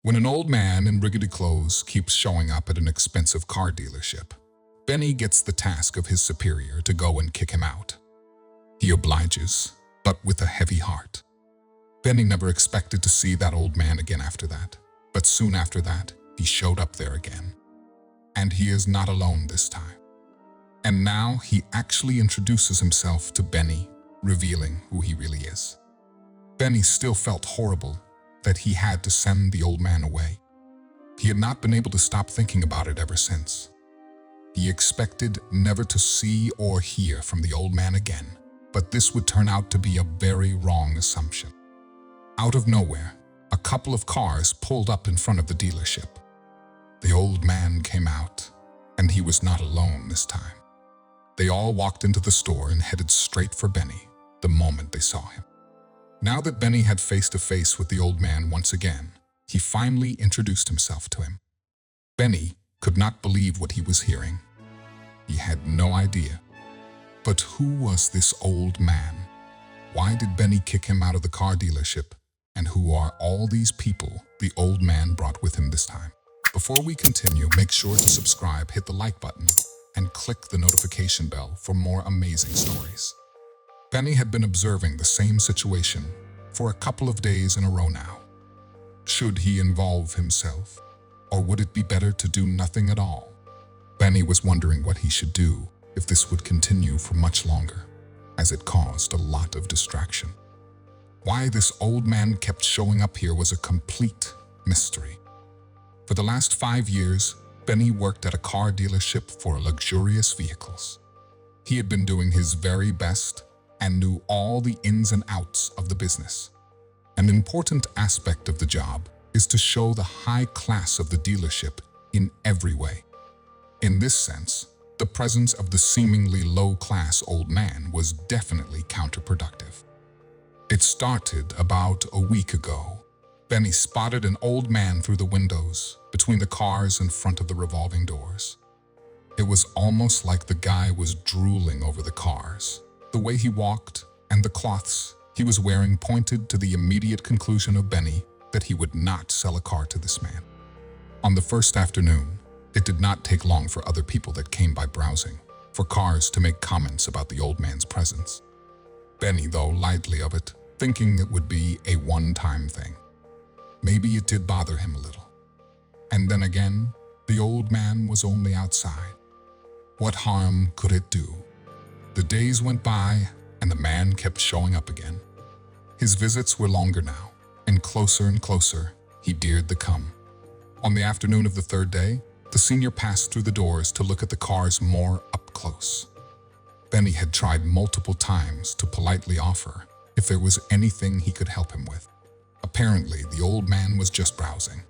When an old man in rickety clothes keeps showing up at an expensive car dealership, Benny gets the task of his superior to go and kick him out. He obliges, but with a heavy heart. Benny never expected to see that old man again after that, but soon after that, he showed up there again. And he is not alone this time. And now he actually introduces himself to Benny, revealing who he really is. Benny still felt horrible that he had to send the old man away. He had not been able to stop thinking about it ever since. He expected never to see or hear from the old man again, but this would turn out to be a very wrong assumption. Out of nowhere, a couple of cars pulled up in front of the dealership. The old man came out, and he was not alone this time. They all walked into the store and headed straight for Benny the moment they saw him. Now that Benny had face-to-face with the old man once again, he finally introduced himself to him. Benny could not believe what he was hearing. He had no idea. But who was this old man? Why did Benny kick him out of the car dealership? And who are all these people the old man brought with him this time? Before we continue, make sure to subscribe, hit the like button, and click the notification bell for more amazing stories. Benny had been observing the same situation for a couple of days in a row now. Should he involve himself, or would it be better to do nothing at all? Benny was wondering what he should do if this would continue for much longer, as it caused a lot of distraction. Why this old man kept showing up here was a complete mystery. For the last 5 years, Benny worked at a car dealership for luxurious vehicles. He had been doing his very best and knew all the ins and outs of the business. An important aspect of the job is to show the high class of the dealership in every way. In this sense, the presence of the seemingly low-class old man was definitely counterproductive. It started about a week ago. Benny spotted an old man through the windows between the cars in front of the revolving doors. It was almost like the guy was drooling over the cars. The way he walked and the cloths he was wearing pointed to the immediate conclusion of Benny that he would not sell a car to this man. On the first afternoon, it did not take long for other people that came by browsing for cars to make comments about the old man's presence. Benny, though, lightly of it, thinking it would be a one-time thing. Maybe it did bother him a little. And then again, the old man was only outside. What harm could it do? The days went by, and the man kept showing up again. His visits were longer now, and closer he dared to come. On the afternoon of the third day, the senior passed through the doors to look at the cars more up close. Benny had tried multiple times to politely offer if there was anything he could help him with. Apparently, the old man was just browsing.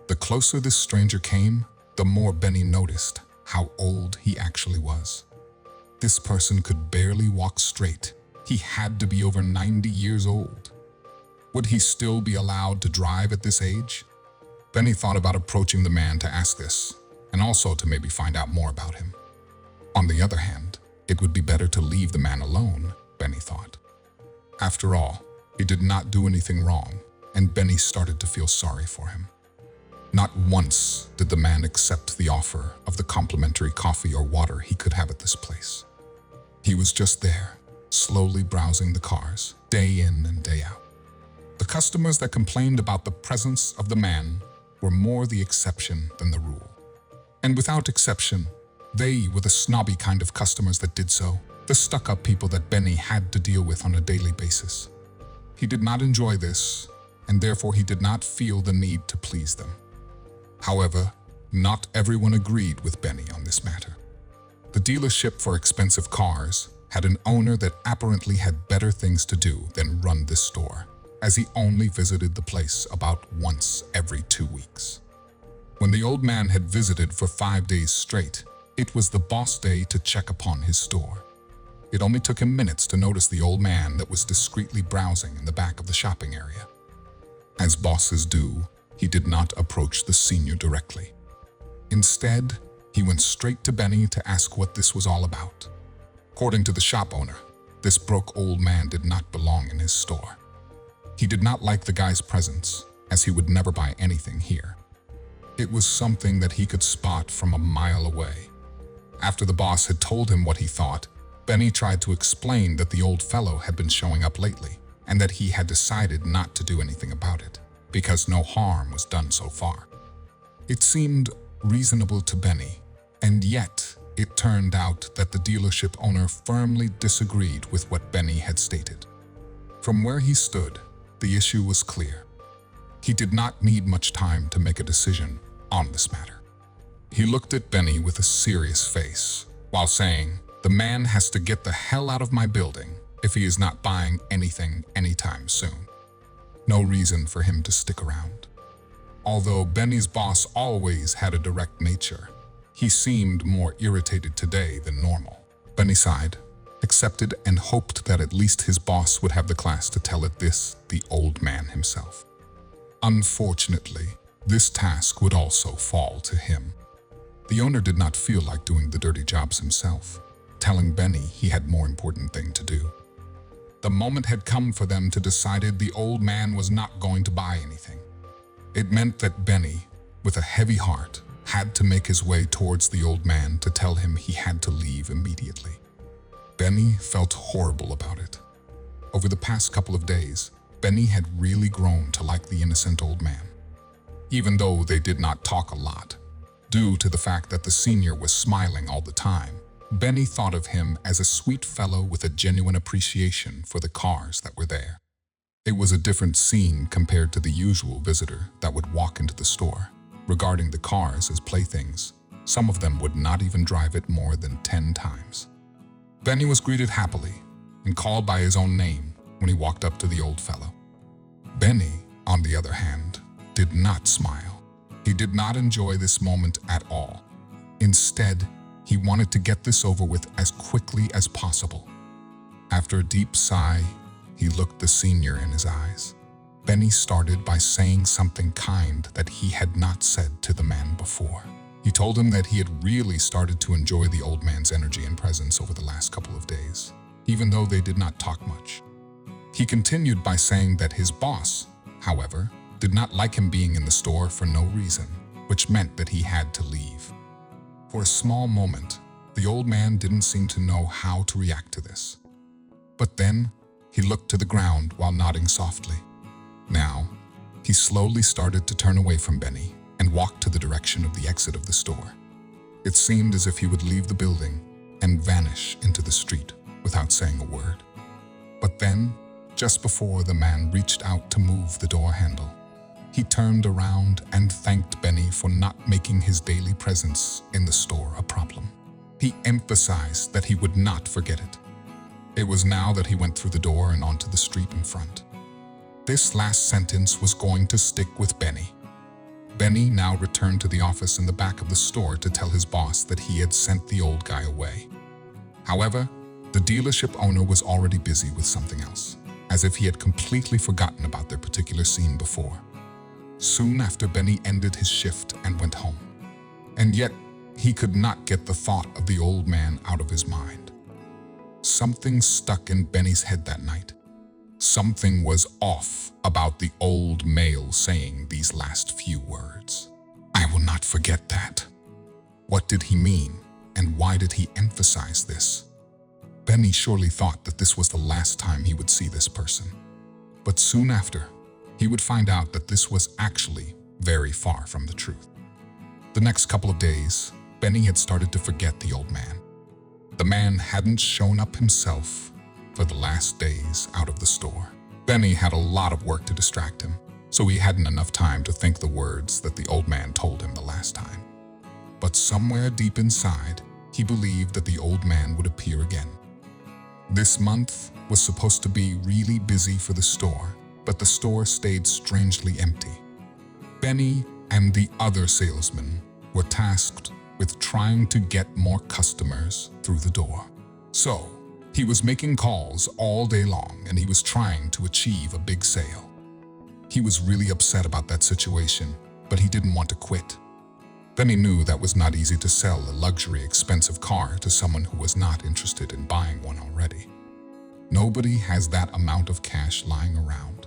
The closer this stranger came, the more Benny noticed how old he actually was. This person could barely walk straight. He had to be over 90 years old. Would he still be allowed to drive at this age? Benny thought about approaching the man to ask this, and also to maybe find out more about him. On the other hand, it would be better to leave the man alone, Benny thought. After all, he did not do anything wrong, and Benny started to feel sorry for him. Not once did the man accept the offer of the complimentary coffee or water he could have at this place. He was just there, slowly browsing the cars, day in and day out. The customers that complained about the presence of the man were more the exception than the rule. And without exception, they were the snobby kind of customers that did so, the stuck-up people that Benny had to deal with on a daily basis. He did not enjoy this, and therefore he did not feel the need to please them. However, not everyone agreed with Benny on this matter. The dealership for expensive cars had an owner that apparently had better things to do than run this store, as he only visited the place about once every 2 weeks. When the old man had visited for 5 days straight, it was the boss day to check upon his store. It only took him minutes to notice the old man that was discreetly browsing in the back of the shopping area. As bosses do, he did not approach the senior directly. Instead, he went straight to Benny to ask what this was all about. According to the shop owner, this broke old man did not belong in his store. He did not like the guy's presence, as he would never buy anything here. It was something that he could spot from a mile away. After the boss had told him what he thought, Benny tried to explain that the old fellow had been showing up lately and that he had decided not to do anything about it because no harm was done so far. It seemed reasonable to Benny, and yet it turned out that the dealership owner firmly disagreed with what Benny had stated. From where he stood, the issue was clear. He did not need much time to make a decision on this matter. He looked at Benny with a serious face while saying, "The man has to get the hell out of my building if he is not buying anything anytime soon." No reason for him to stick around. Although Benny's boss always had a direct nature, he seemed more irritated today than normal. Benny sighed, accepted, and hoped that at least his boss would have the class to tell it this, the old man himself. Unfortunately, this task would also fall to him. The owner did not feel like doing the dirty jobs himself, telling Benny he had more important thing to do. The moment had come for them to decide the old man was not going to buy anything. It meant that Benny, with a heavy heart, had to make his way towards the old man to tell him he had to leave immediately. Benny felt horrible about it. Over the past couple of days, Benny had really grown to like the innocent old man. Even though they did not talk a lot, due to the fact that the senior was smiling all the time, Benny thought of him as a sweet fellow with a genuine appreciation for the cars that were there. It was a different scene compared to the usual visitor that would walk into the store. Regarding the cars as playthings, some of them would not even drive it more than 10 times. Benny was greeted happily and called by his own name when he walked up to the old fellow. Benny, on the other hand, did not smile. He did not enjoy this moment at all. Instead, he wanted to get this over with as quickly as possible. After a deep sigh, he looked the senior in his eyes. Benny started by saying something kind that he had not said to the man before. He told him that he had really started to enjoy the old man's energy and presence over the last couple of days, even though they did not talk much. He continued by saying that his boss, however, did not like him being in the store for no reason, which meant that he had to leave. For a small moment, the old man didn't seem to know how to react to this. But then, he looked to the ground while nodding softly. Now, he slowly started to turn away from Benny and walked to the direction of the exit of the store. It seemed as if he would leave the building and vanish into the street without saying a word. But then, just before the man reached out to move the door handle, he turned around and thanked Benny for not making his daily presence in the store a problem. He emphasized that he would not forget it. It was now that he went through the door and onto the street in front. This last sentence was going to stick with Benny. Benny now returned to the office in the back of the store to tell his boss that he had sent the old guy away. However, the dealership owner was already busy with something else, as if he had completely forgotten about their particular scene before. Soon after, Benny ended his shift and went home. And yet, he could not get the thought of the old man out of his mind. Something stuck in Benny's head that night. Something was off about the old male saying these last few words. "I will not forget that." What did he mean, and why did he emphasize this? Benny surely thought that this was the last time he would see this person. But soon after, he would find out that this was actually very far from the truth. The next couple of days, Benny had started to forget the old man. The man hadn't shown up himself for the last days out of the store. Benny had a lot of work to distract him, so he hadn't enough time to think the words that the old man told him the last time. But somewhere deep inside, he believed that the old man would appear again. This month was supposed to be really busy for the store, but the store stayed strangely empty. Benny and the other salesmen were tasked with trying to get more customers through the door. So, he was making calls all day long and he was trying to achieve a big sale. He was really upset about that situation, but he didn't want to quit. Benny knew that was not easy to sell a luxury, expensive car to someone who was not interested in buying one already. Nobody has that amount of cash lying around.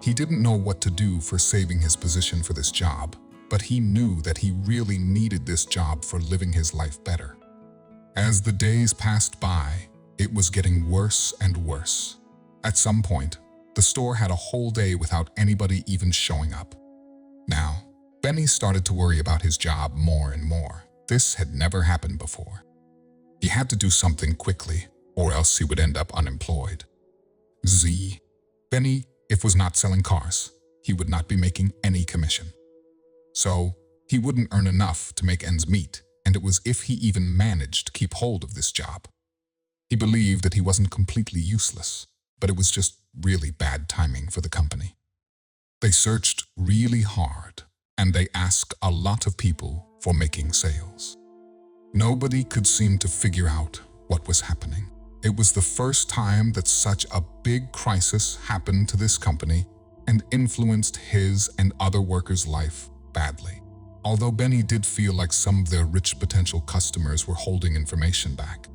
He didn't know what to do for saving his position for this job, but he knew that he really needed this job for living his life better. As the days passed by, it was getting worse and worse. At some point, the store had a whole day without anybody even showing up. Now, Benny started to worry about his job more and more. This had never happened before. He had to do something quickly, or else he would end up unemployed. Benny, if was not selling cars, he would not be making any commission. So, he wouldn't earn enough to make ends meet, and it was if he even managed to keep hold of this job. He believed that he wasn't completely useless, but it was just really bad timing for the company. They searched really hard, and they asked a lot of people for making sales. Nobody could seem to figure out what was happening. It was the first time that such a big crisis happened to this company and influenced his and other workers' life badly. Although Benny did feel like some of their rich potential customers were holding information back.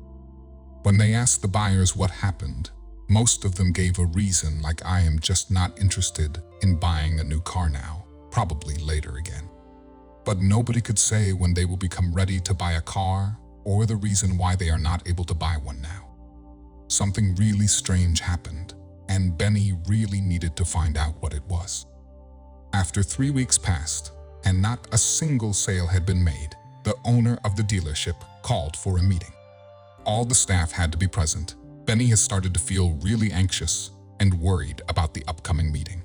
When they asked the buyers what happened, most of them gave a reason like, "I am just not interested in buying a new car now, probably later again." But nobody could say when they will become ready to buy a car or the reason why they are not able to buy one now. Something really strange happened, and Benny really needed to find out what it was. After 3 weeks passed, and not a single sale had been made, the owner of the dealership called for a meeting. All the staff had to be present. Benny has started to feel really anxious and worried about the upcoming meeting.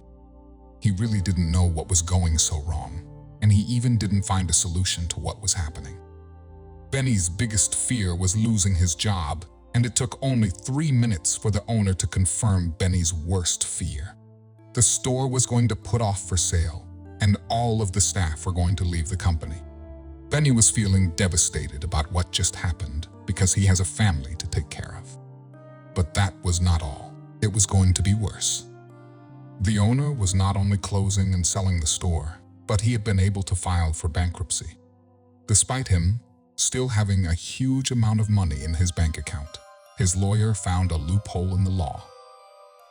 He really didn't know what was going so wrong, and he even didn't find a solution to what was happening. Benny's biggest fear was losing his job, and it took only 3 minutes for the owner to confirm Benny's worst fear. The store was going to put off for sale, and all of the staff were going to leave the company. Benny was feeling devastated about what just happened because he has a family to take care of. But that was not all. It was going to be worse. The owner was not only closing and selling the store, but he had been able to file for bankruptcy. Despite him still having a huge amount of money in his bank account, his lawyer found a loophole in the law.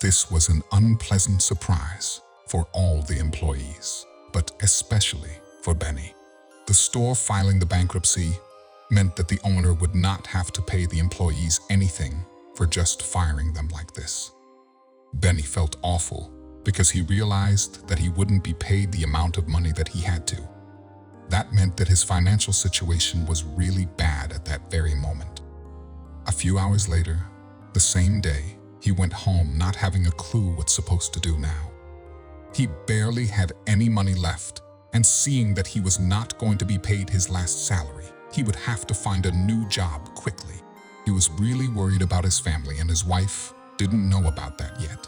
This was an unpleasant surprise for all the employees, but especially for Benny. The store filing the bankruptcy meant that the owner would not have to pay the employees anything for just firing them like this. Benny felt awful because he realized that he wouldn't be paid the amount of money that he had to. That meant that his financial situation was really bad at that very moment. A few hours later, the same day, he went home not having a clue what's supposed to do now. He barely had any money left, and seeing that he was not going to be paid his last salary, he would have to find a new job quickly. He was really worried about his family, and his wife didn't know about that yet.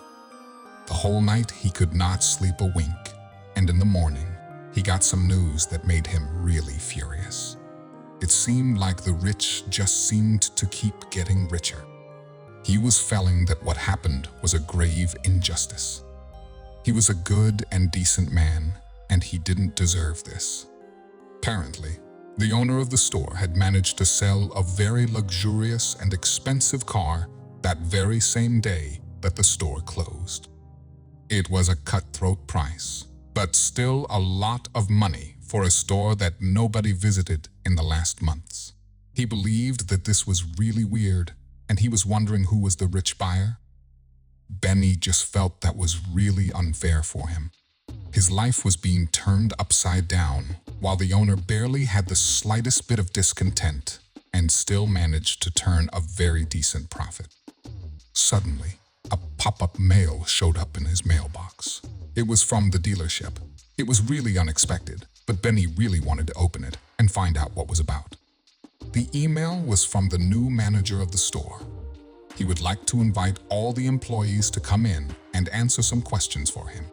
The whole night he could not sleep a wink, and in the morning he got some news that made him really furious. It seemed like the rich just seemed to keep getting richer. He was feeling that what happened was a grave injustice. He was a good and decent man, and he didn't deserve this. Apparently, the owner of the store had managed to sell a very luxurious and expensive car that very same day that the store closed. It was a cutthroat price, but still a lot of money for a store that nobody visited in the last months. He believed that this was really weird, and he was wondering who was the rich buyer. Benny just felt that was really unfair for him. His life was being turned upside down, while the owner barely had the slightest bit of discontent and still managed to turn a very decent profit. Suddenly, a pop-up mail showed up in his mailbox. It was from the dealership. It was really unexpected, but Benny really wanted to open it and find out what was about. The email was from the new manager of the store. He would like to invite all the employees to come in and answer some questions for him.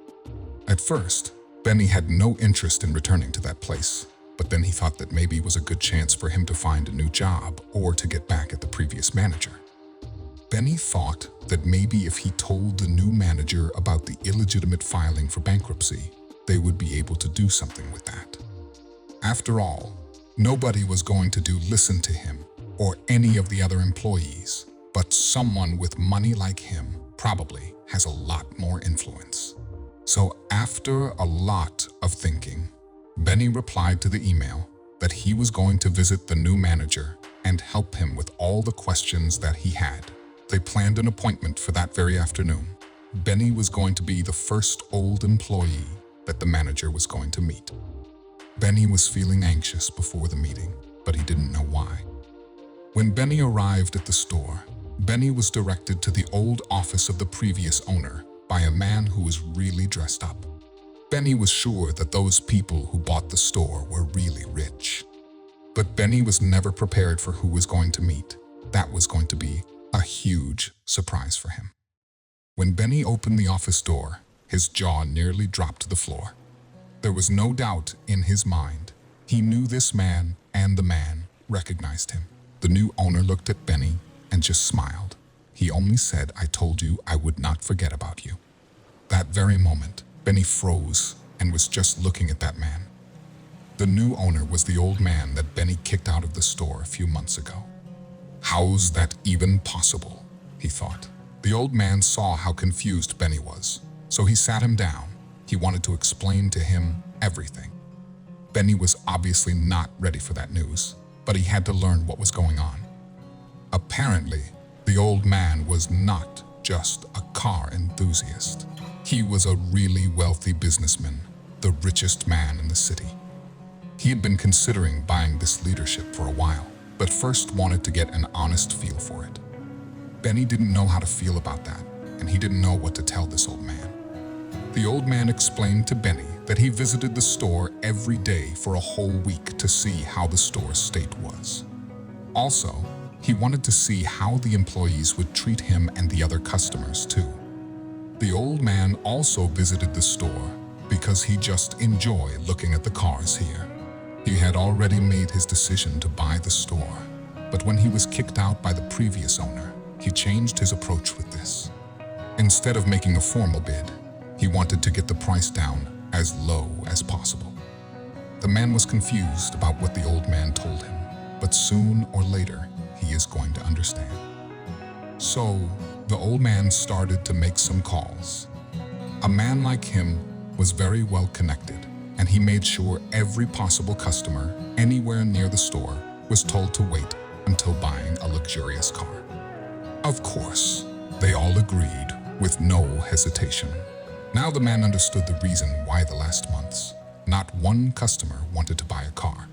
At first, Benny had no interest in returning to that place, but then he thought that maybe it was a good chance for him to find a new job or to get back at the previous manager. Benny thought that maybe if he told the new manager about the illegitimate filing for bankruptcy, they would be able to do something with that. After all, nobody was going to listen to him or any of the other employees, but someone with money like him probably has a lot more influence. So after a lot of thinking, Benny replied to the email that he was going to visit the new manager and help him with all the questions that he had. They planned an appointment for that very afternoon. Benny was going to be the first old employee that the manager was going to meet. Benny was feeling anxious before the meeting, but he didn't know why. When Benny arrived at the store, Benny was directed to the old office of the previous owner by a man who was really dressed up. Benny was sure that those people who bought the store were really rich. But Benny was never prepared for who was going to meet. That was going to be a huge surprise for him. When Benny opened the office door, his jaw nearly dropped to the floor. There was no doubt in his mind. He knew this man, and the man recognized him. The new owner looked at Benny and just smiled. He only said, "I told you I would not forget about you." That very moment, Benny froze and was just looking at that man. The new owner was the old man that Benny kicked out of the store a few months ago. How's that even possible? He thought. The old man saw how confused Benny was, so he sat him down. He wanted to explain to him everything. Benny was obviously not ready for that news, but he had to learn what was going on. Apparently, the old man was not just a car enthusiast. He was a really wealthy businessman, the richest man in the city. He had been considering buying this leadership for a while, but first wanted to get an honest feel for it. Benny didn't know how to feel about that, and he didn't know what to tell this old man. The old man explained to Benny that he visited the store every day for a whole week to see how the store's state was. Also, he wanted to see how the employees would treat him and the other customers too. The old man also visited the store because he just enjoyed looking at the cars here. He had already made his decision to buy the store, but when he was kicked out by the previous owner, he changed his approach with this. Instead of making a formal bid, he wanted to get the price down as low as possible. The man was confused about what the old man told him, but soon or later, he is going to understand. So, the old man started to make some calls. A man like him was very well connected, and he made sure every possible customer anywhere near the store was told to wait until buying a luxurious car. Of course, they all agreed with no hesitation. Now the man understood the reason why the last months, not one customer wanted to buy a car.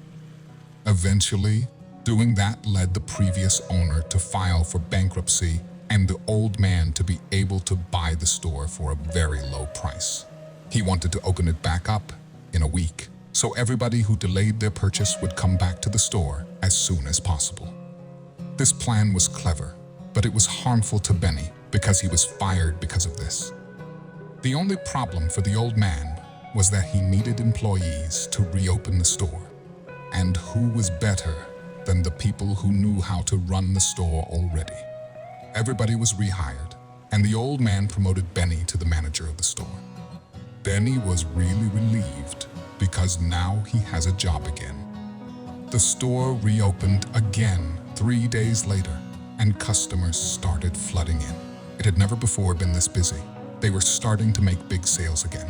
Eventually, doing that led the previous owner to file for bankruptcy and the old man to be able to buy the store for a very low price. He wanted to open it back up in a week, so everybody who delayed their purchase would come back to the store as soon as possible. This plan was clever, but it was harmful to Benny because he was fired because of this. The only problem for the old man was that he needed employees to reopen the store. And who was better than the people who knew how to run the store already? Everybody was rehired, and the old man promoted Benny to the manager of the store. Benny was really relieved because now he has a job again. The store reopened again 3 days later, and customers started flooding in. It had never before been this busy. They were starting to make big sales again.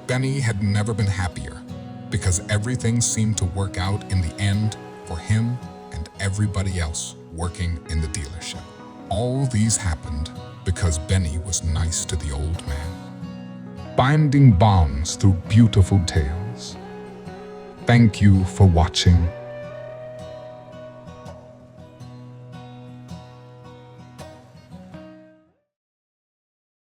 Benny had never been happier because everything seemed to work out in the end for him and everybody else working in the dealership. All these happened because Benny was nice to the old man. Binding bonds through beautiful tales. Thank you for watching.